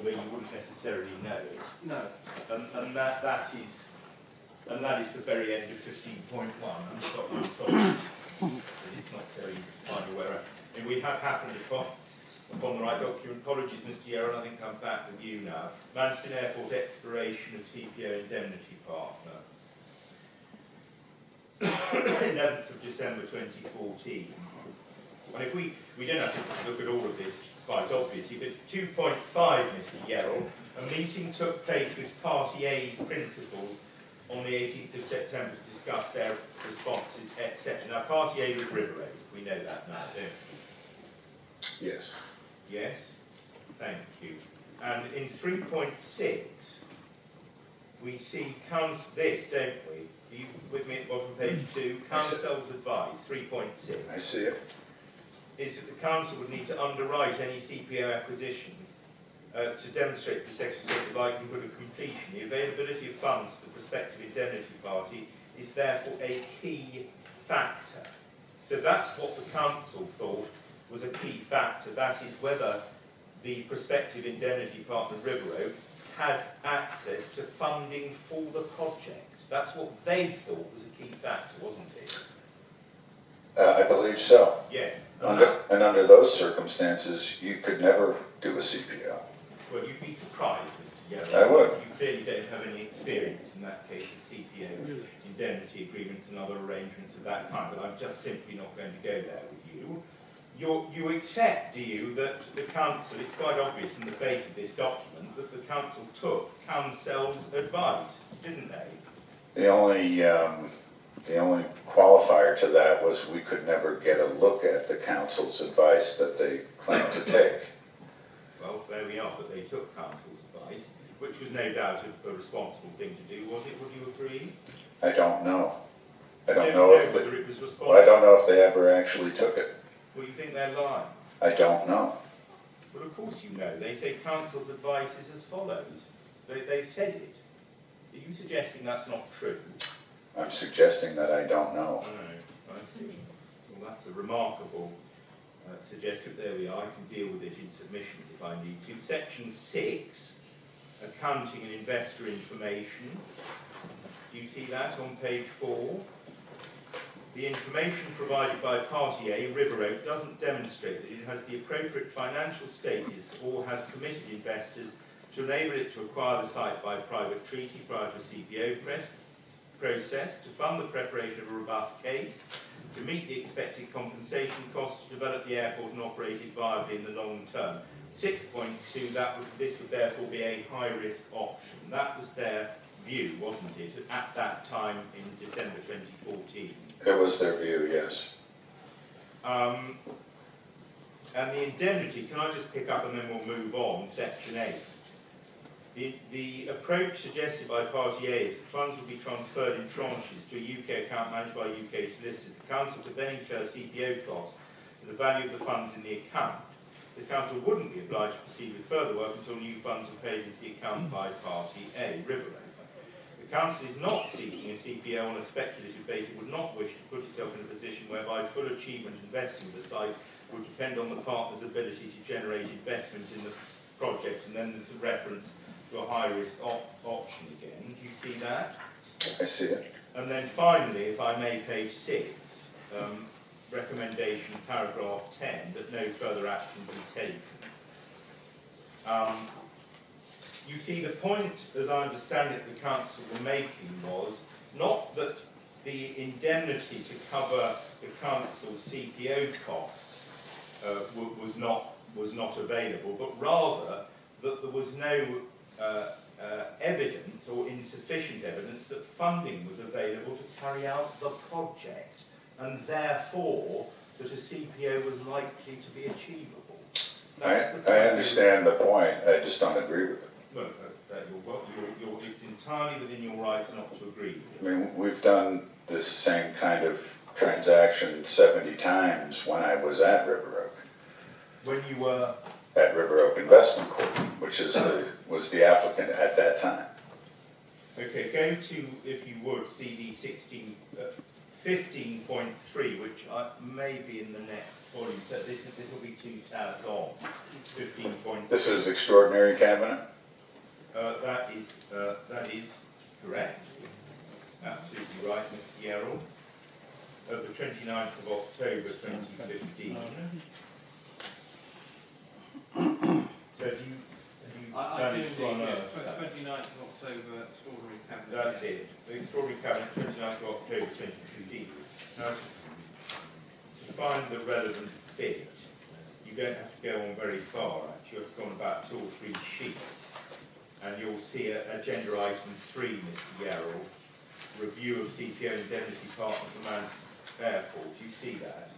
where you wouldn't necessarily know it. No. And that is the very end of 15.1. I'm sorry. It's not so easy to find where. And we have happened upon the right document. Apologies, Mr. Yerrall, I think I'm back with you now. Manston Airport expiration of CPO indemnity partner. 11th of December 2014. And if we don't have to look at all of this quite obviously, but 2.5, Mr. Yerrall, a meeting took place with Party A's principals on the 18th of September to discuss their responses, etc. Now, Party A was River Road. We know that now, don't we? Yes. Yes? Thank you. And in 3.6, we see this, don't we? Are you with me at the bottom of page 2? Council's advice, 3.6. I see it. Is that the council would need to underwrite any CPO acquisition to demonstrate to the Secretary the likelihood of completion. The availability of funds for the prospective indemnity party is therefore a key factor. So that's what the council thought was a key factor. That is whether the prospective indemnity partner, River Oak, had access to funding for the project. That's what they thought was a key factor, wasn't it? I believe so. Yeah. And under those circumstances, you could never do a CPO. Well, you'd be surprised, Mr. Yerrall. I would. You clearly don't have any experience in that case of CPO, indemnity agreements and other arrangements of that kind, but I'm just simply not going to go there with you. You accept, do you, that the council, it's quite obvious in the face of this document, that the council took Council's advice, didn't they? The only qualifier to that was we could never get a look at the council's advice that they claimed to take. Well, there we are, but they took Council's advice, which was no doubt a responsible thing to do, was it? Would you agree? I don't know. I don't know know if whether it was responsible. well, I don't know if they ever actually took it. Well, you think they're lying? I don't know. Well, of course you know. They say Council's advice is as follows. They've said it. Are you suggesting that's not true? I'm suggesting that I don't know. Oh, I see. Well, that's a remarkable suggestion. There we are. I can deal with it in submissions if I need to. Section 6, accounting and investor information. Do you see that on page 4? The information provided by Party A, River Oak, doesn't demonstrate that it has the appropriate financial status or has committed investors to enable it to acquire the site by private treaty prior to a CPO process, to fund the preparation of a robust case, to meet the expected compensation costs, to develop the airport and operate it viably in the long term. 6.2, this would therefore be a high-risk option. That was their view, wasn't it, at that time in December 2014? It was their view, yes. And the indemnity, can I just pick up and then we'll move on, section 8. The approach suggested by Party A is that funds will be transferred in tranches to a UK account managed by UK solicitors. The Council could then incur CPO costs to the value of the funds in the account. The Council wouldn't be obliged to proceed with further work until new funds were paid into the account by Party A, River Oak. The Council is not seeking a CPO on a speculative basis. It would not wish to put itself in a position whereby full achievement and vesting of the site would depend on the partner's ability to generate investment in the project, and then there's a reference to a high-risk option again. Do you see that? I see it. And then finally, if I may, page 6, recommendation paragraph 10, that no further action be taken. You see, the point, as I understand it, the Council were making was not that the indemnity to cover the Council's CPO costs was not available, but rather that there was no evidence or insufficient evidence that funding was available to carry out the project, and therefore that a CPO was likely to be achievable. I understand the point, I just don't agree with it. Well, it's entirely within your rights not to agree with it. I mean, we've done this same kind of transaction 70 times when I was at River Oak. When you were? At River Oak Investment Corp, which was the applicant at that time. Okay, go to, if you would, CD 16, 15.3, which may be in the next volume, so this will be 2 tabs on. 15.3. This is extraordinary cabinet? That is correct. Absolutely right, Mr. Yerrall. Of the 29th of October 2015. So have you managed to unearth that? 29th of October, extraordinary cabinet. That's it. The extraordinary cabinet, 29th of October 2015. Now, to find the relevant bit, you don't have to go on very far, actually. You've gone about 2 or 3 sheets, and you'll see agenda item 3, Mr. Yerrall, review of CPO indemnity partner for Manston Airport. Do you see that?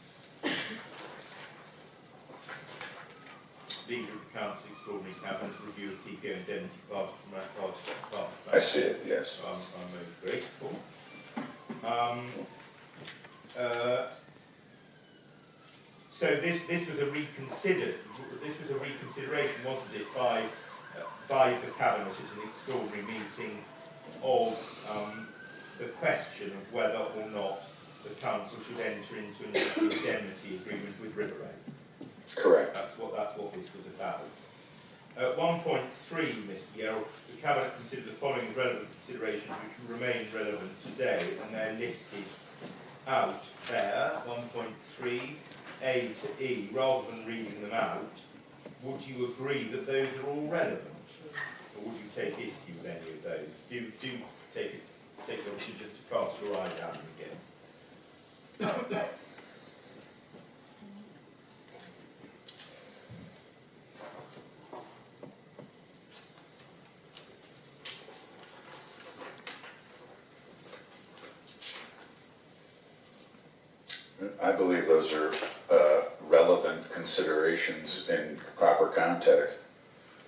Leader of the Council, extraordinary cabinet, review of CPO indemnity partner for Manston. I see it, yes. I'm most grateful. So this was a reconsideration, wasn't it, by the cabinet at an extraordinary meeting of the question of whether or not the council should enter into an indemnity agreement with Riverray. Correct. That's what this was about. At 1.3, Mr. Yerrall, the cabinet considered the following relevant considerations which remain relevant today, and they're listed out there. 1.3, A to E. Rather than reading them out, would you agree that those are all relevant, or would you take issue with any of those? Do take the opportunity just to cast your eye down again. I believe those are relevant considerations in proper context.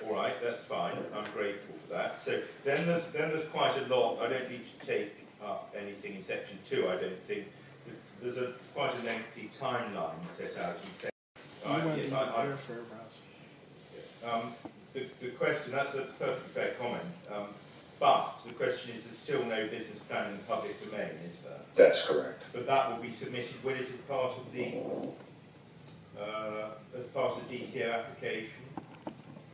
All right, that's fine. I'm grateful for that. So then there's quite a lot. I don't need to take up anything in section 2. I don't think there's quite a lengthy timeline set out in section. The question, that's a perfectly fair comment. But the question is, there's still no business plan in the public domain, is there? That's correct. But that will be submitted when it is part of the DCO application.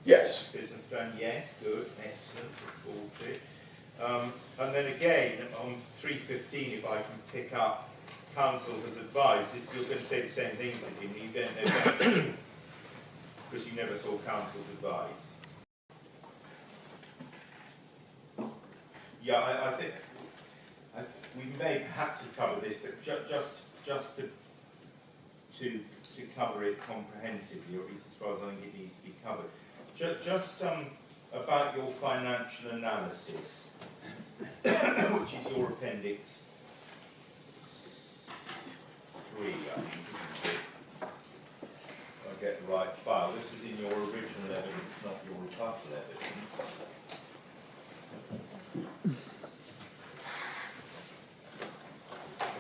Yes. Business plan, yes, good, excellent, look forward to it. And then again, on 3.15, if I can pick up, council has advised, you're going to say the same thing, presumably, you don't know that, because you never saw council's advice. Yeah, I think we may perhaps have covered this, but just to cover it comprehensively, or at least as far as I think it needs to be covered. Just about your financial analysis, which is your appendix 3, I think. I'll get the right file. This was in your original evidence, not your rebuttal evidence.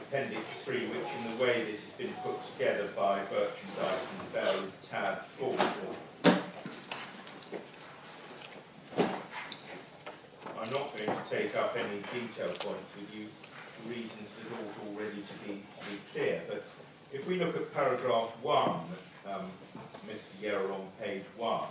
Appendix 3, which in the way this has been put together by Bertrand Dyson Bell is tab 4. I'm not going to take up any detail points with you for reasons that ought already to be clear, but if we look at paragraph 1, Mr. Yerrall, on page 1,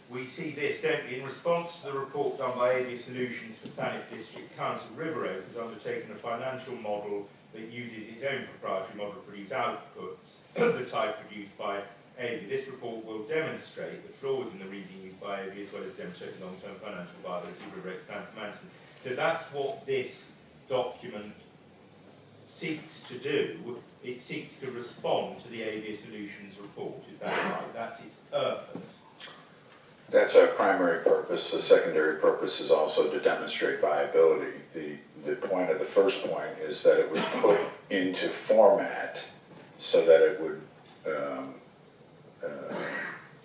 we see this, don't we? In response to the report done by AV Solutions for Thanet District Council, River Oak has undertaken a financial model that uses its own proprietary model to produce outputs of the type produced by AV. This report will demonstrate the flaws in the reasoning used by AV as well as demonstrate the long-term financial viability of River Oak's plan for Manston. So that's what this document seeks to do. It seeks to respond to the AV Solutions report. Is that right? That's its purpose. That's our primary purpose. The secondary purpose is also to demonstrate viability. The point of the first point is that it was put into format so that it would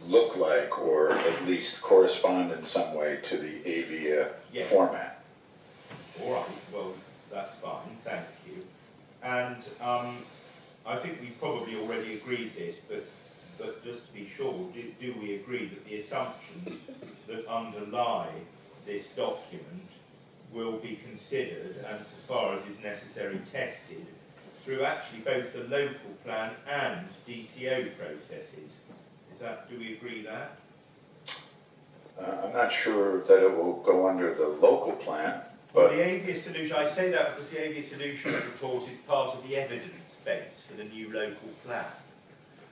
look like, or at least correspond in some way to the AVIA format. All right, well, that's fine, thank you. And I think we probably already agreed this, but just to be sure, do we agree that the assumptions that underlie this document will be considered and, so far as is necessary, tested through actually both the local plan and DCO processes. Do we agree that? I'm not sure that it will go under the local plan, Well, but the Avius Solution, I say that because the Avius Solutions report is part of the evidence base for the new local plan.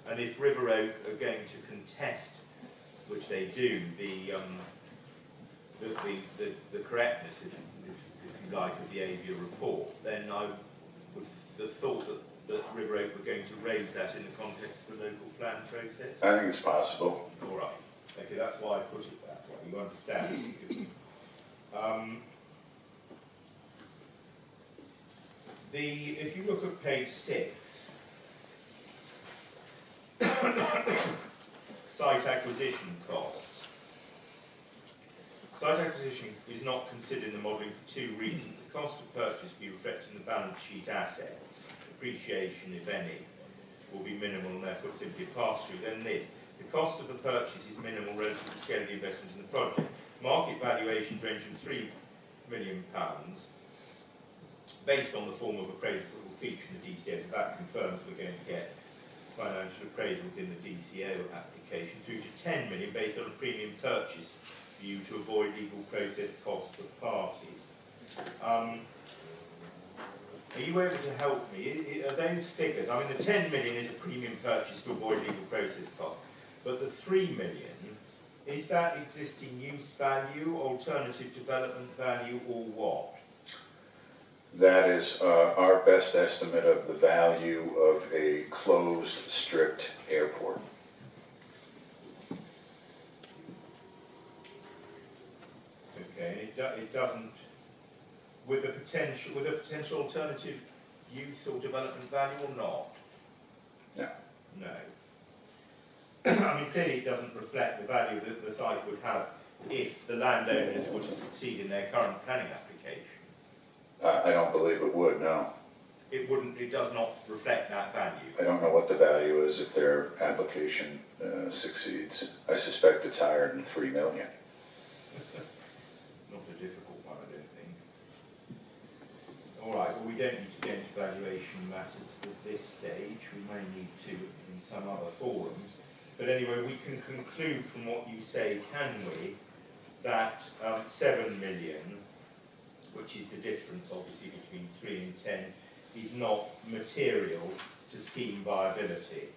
And if River Oak are going to contest, which they do, the correctness, if you like, of the Avia report, then I would have thought that River Oak were going to raise that in the context of the local plan process. I think it's possible. All right. Okay, that's why I put it that way. You understand? If you look at page 6, site acquisition costs. Site acquisition is not considered in the modelling for two reasons. The cost of purchase will be reflected in the balance sheet assets. Depreciation, if any, will be minimal and therefore simply a pass-through. Then this. The cost of the purchase is minimal relative to the scale of the investment in the project. Market valuations range from £3 million, based on the form of appraisal that will feature in the DCO. So that confirms we're going to get financial appraisal within the DCO application, through to 10 million based on a premium purchase view to avoid legal process costs for parties. Are you able to help me? Are those figures, I mean the 10 million is a premium purchase to avoid legal process costs, but the 3 million, is that existing use value, alternative development value, or what? That is our best estimate of the value of a closed, strict airport. Okay, it doesn't, with a potential alternative use or development value or not? No. No. I mean, clearly it doesn't reflect the value that the site would have if the landowners were to succeed in their current planning application. I don't believe it would, no. It does not reflect that value. I don't know what the value is if their application succeeds. I suspect it's higher than 3 million. Not a difficult one, I don't think. All right, well, we don't need to go into valuation matters at this stage. We may need to in some other forum. But anyway, we can conclude from what you say, can we, that 7 million, which is the difference obviously between 3 and 10, is not material to scheme viability.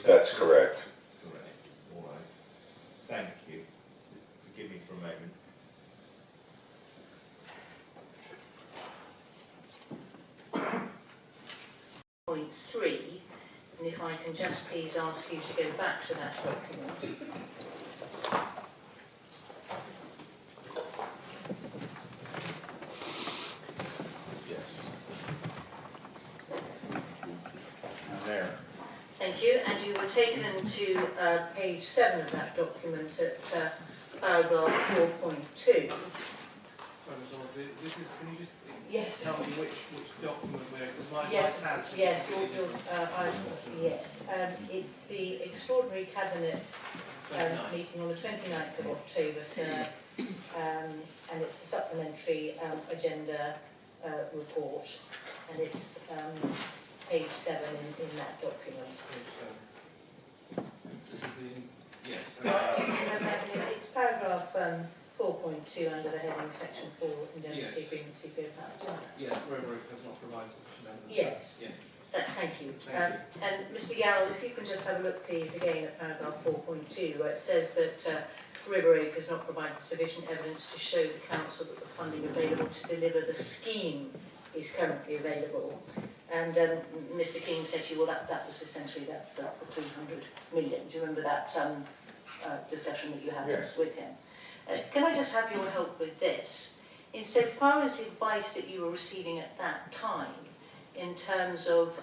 That's correct. Correct. All right. Thank you. Just forgive me for a moment. Point 3, and if I can just please ask you to go back to that document. Thank you, and you were taken to page 7 of that document at paragraph 4.2. This is, can you just Yes. tell me which document we're, because my Yes, tab yes, it's the extraordinary cabinet meeting on the 29th of October, sir, and it's a supplementary agenda report, and it's page 7 in that document. This is the, yes. It's paragraph 4.2 under the heading section 4, indemnity agreement, CPO power. Yes, wherever it does not provide sufficient evidence. Yes. Yes. Thank you. Thank you. And Mr. Yerrall, if you can just have a look, please, again at paragraph 4.2, where it says that River Oak has not provided sufficient evidence to show the council that the funding available to deliver the scheme is currently available. And Mr. King said to you, well, that was essentially that the 300 million. Do you remember that discussion that you had with him? Can I just have your help with this? Insofar as the advice that you were receiving at that time, in terms of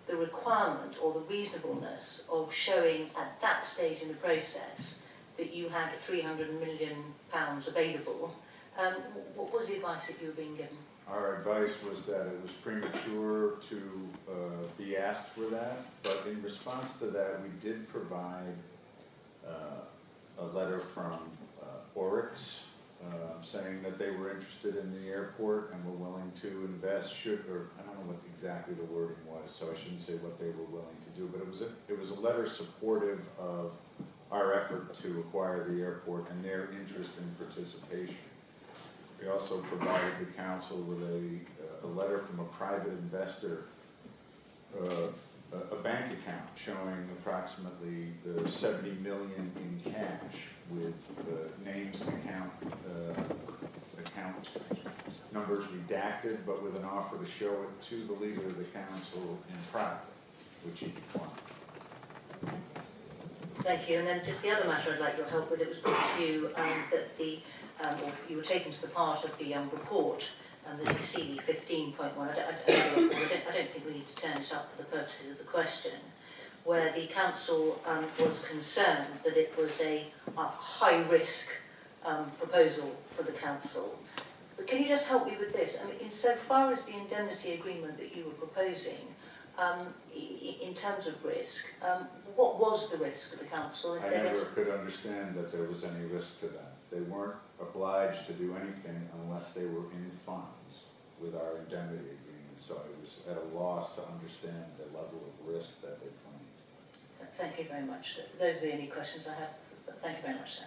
the requirement or the reasonableness of showing at that stage in the process that you had £300 million available, what was the advice that you were being given? Our advice was that it was premature to be asked for that, but in response to that, we did provide a letter from Oryx saying that that they were interested in the airport and were willing to invest or I don't know what exactly the wording was, so I shouldn't say what they were willing to do, but it was a letter supportive of our effort to acquire the airport and their interest in participation. We also provided the council with a letter from a private investor, a bank account showing approximately the 70 million in cash with names and account numbers redacted, but with an offer to show it to the leader of the council in private, which he declined. Thank you. And then just the other matter I'd like your help with, it was put to you that or you were taken to the part of the report, this is CD 15.1, I don't think we need to turn this up for the purposes of the question, where the council was concerned that it was a high-risk proposal for the council. But can you just help me with this? I mean, insofar as the indemnity agreement that you were proposing, in terms of risk, what was the risk of the council? I never could understand that there was any risk to that. They weren't obliged to do anything unless they were in funds with our indemnity agreement, so I was at a loss to understand the level of risk that they claimed. Thank you very much. Those are the only questions I have. Thank you very much, sir.